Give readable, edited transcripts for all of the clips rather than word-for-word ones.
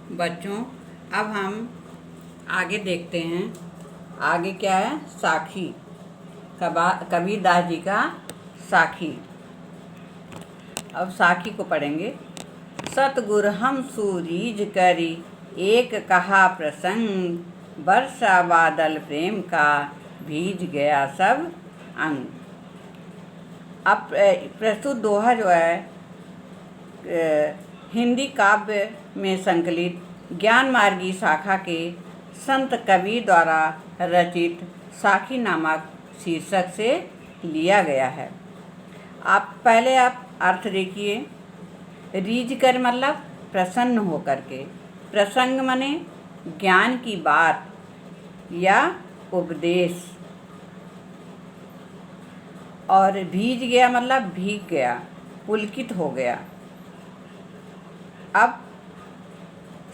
बच्चों, अब हम आगे देखते हैं। आगे क्या है? साखी। कबीरदास जी का साखी। अब साखी को पढ़ेंगे। सतगुर हम सूरीज करी एक कहा प्रसंग, वर्षा बादल प्रेम का भीज गया सब अंग। अब प्रस्तुत दोहा जो है हिंदी काव्य में संकलित ज्ञान मार्गी शाखा के संत कबीर द्वारा रचित साखी नामक शीर्षक से लिया गया है। पहले आप अर्थ देखिए। रीझ कर मतलब प्रसन्न होकर के, प्रसंग माने ज्ञान की बात या उपदेश, और भीज गया मतलब भीग गया, पुलकित हो गया। अब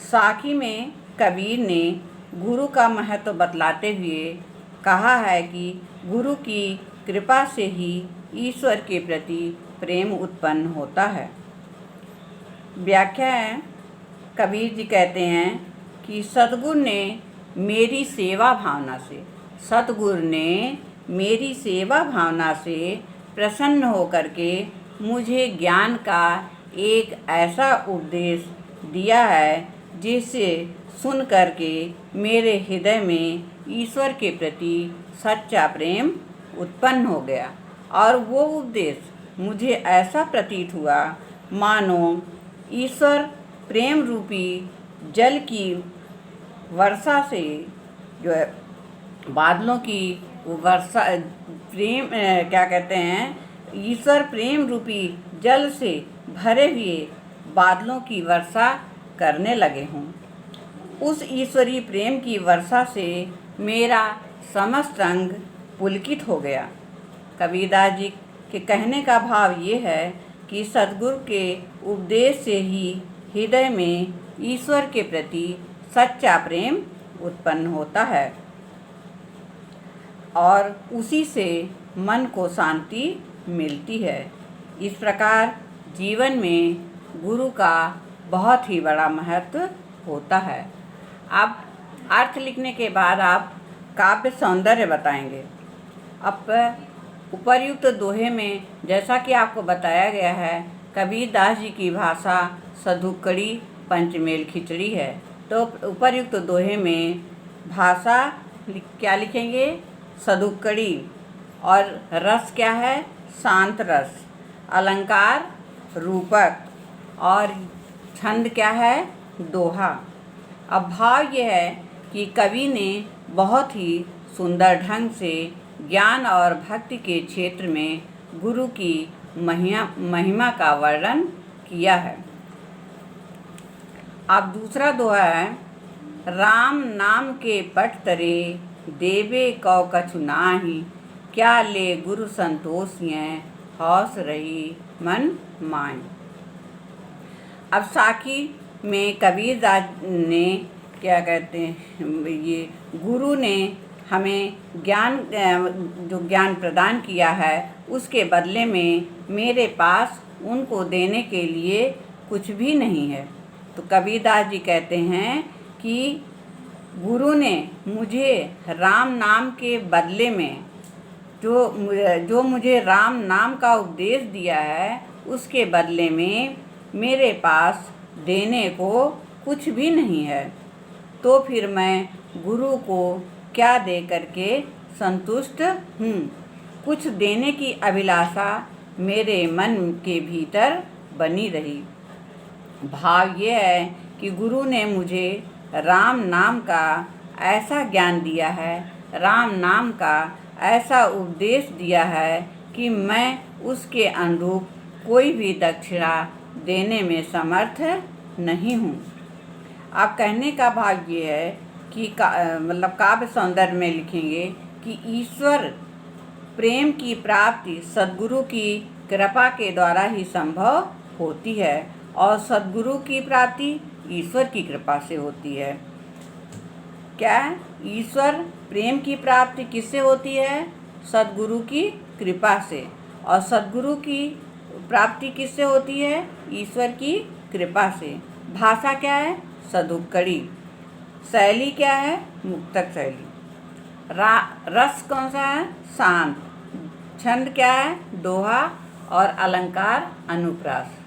साखी में कबीर ने गुरु का महत्व बतलाते हुए कहा है कि गुरु की कृपा से ही ईश्वर के प्रति प्रेम उत्पन्न होता है। व्याख्या है, कबीर जी कहते हैं कि सतगुरु ने मेरी सेवा भावना से प्रसन्न होकर के मुझे ज्ञान का एक ऐसा उपदेश दिया है जिसे सुन करके मेरे हृदय में ईश्वर के प्रति सच्चा प्रेम उत्पन्न हो गया। और वो उपदेश मुझे ऐसा प्रतीत हुआ मानो ईश्वर प्रेम रूपी जल की वर्षा से, जो है बादलों की वर्षा, ईश्वर प्रेम रूपी जल से भरे हुए बादलों की वर्षा करने लगे हों। उस ईश्वरीय प्रेम की वर्षा से मेरा समस्त अंग पुलकित हो गया। कबीरदास जी के कहने का भाव ये है कि सद्गुरु के उपदेश से ही हृदय में ईश्वर के प्रति सच्चा प्रेम उत्पन्न होता है और उसी से मन को शांति मिलती है। इस प्रकार जीवन में गुरु का बहुत ही बड़ा महत्व होता है। अब अर्थ लिखने के बाद आप काव्य सौंदर्य बताएंगे। अब उपर्युक्त दोहे में जैसा कि आपको बताया गया है, कबीरदास जी की भाषा सधुक्कड़ी पंचमेल खिचड़ी है। तो उपर्युक्त दोहे में भाषा क्या लिखेंगे? सधुक्कड़ी। और रस क्या है? शांत रस। अलंकार रूपक। और छंद क्या है? दोहा। अब भाव यह है कि कवि ने बहुत ही सुंदर ढंग से ज्ञान और भक्ति के क्षेत्र में गुरु की महिमा का वर्णन किया है। अब दूसरा दोहा है, राम नाम के पट तरे देवे कौ कछु नाही, क्या ले गुरु संतोषियँ हौस रही मन माय। अब साखी में कबीरदास ने क्या कहते हैं, ये गुरु ने हमें जो ज्ञान प्रदान किया है उसके बदले में मेरे पास उनको देने के लिए कुछ भी नहीं है। तो कबीरदास जी कहते हैं कि गुरु ने मुझे राम नाम के बदले में जो मुझे राम नाम का उपदेश दिया है उसके बदले में मेरे पास देने को कुछ भी नहीं है। तो फिर मैं गुरु को क्या दे करके संतुष्ट हूँ। कुछ देने की अभिलाषा मेरे मन के भीतर बनी रही। भाव ये है कि गुरु ने मुझे राम नाम का ऐसा ज्ञान दिया है, राम नाम का ऐसा उपदेश दिया है कि मैं उसके अनुरूप कोई भी दक्षिणा देने में समर्थ नहीं हूँ। अब कहने का भाव ये है कि मतलब काव्य सौंदर्य में लिखेंगे कि ईश्वर प्रेम की प्राप्ति सद्गुरु की कृपा के द्वारा ही संभव होती है और सद्गुरु की प्राप्ति ईश्वर की कृपा से होती है। क्या? ईश्वर प्रेम की प्राप्ति किससे होती है? सद्गुरु की कृपा से। और सद्गुरु की प्राप्ति किससे होती है? ईश्वर की कृपा से। भाषा क्या है? सदुक्कड़ी। शैली क्या है? मुक्तक शैली। रस कौन सा है? शांत। छंद क्या है? दोहा। और अलंकार अनुप्रास।